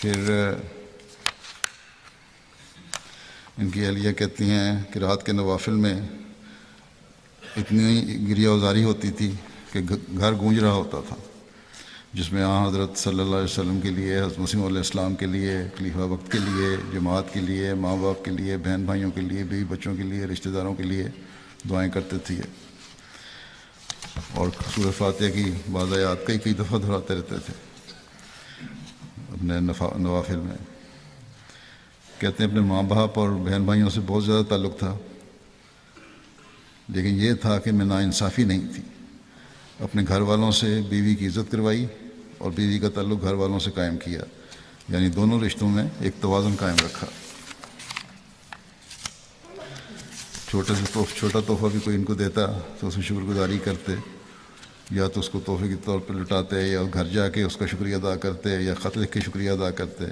پھر ان کی اہلیہ کہتی ہیں کہ رات کے نوافل میں اتنی گریہ وزاری ہوتی تھی کہ گھر گونج رہا ہوتا تھا، جس میں حضرت صلی اللہ علیہ وسلم کے لیے، حضرت مسیح علیہ السلام کے لیے، خلیفہ وقت کے لیے، جماعت کے لیے، ماں باپ کے لیے، بہن بھائیوں کے لیے، بیوی بچوں کے لیے، رشتہ داروں کے لیے دعائیں کرتے تھے، اور سورہ فاتحہ کی بعض آیات کئی دفعہ دہراتے رہتے تھے اپنے نوافل میں۔ کہتے ہیں اپنے ماں باپ اور بہن بھائیوں سے بہت زیادہ تعلق تھا، لیکن یہ تھا کہ میں ناانصافی نہیں تھی۔ اپنے گھر والوں سے بیوی کی عزت کروائی اور بیوی کا تعلق گھر والوں سے قائم کیا، یعنی دونوں رشتوں میں ایک توازن قائم رکھا۔ چھوٹا تحفہ بھی کوئی ان کو دیتا تو اس میں شکر گزاری کرتے، یا تو اس کو تحفے کے طور پر لٹاتے، یا گھر جا کے اس کا شکریہ ادا کرتے، یا خط لکھ کے شکریہ ادا کرتے۔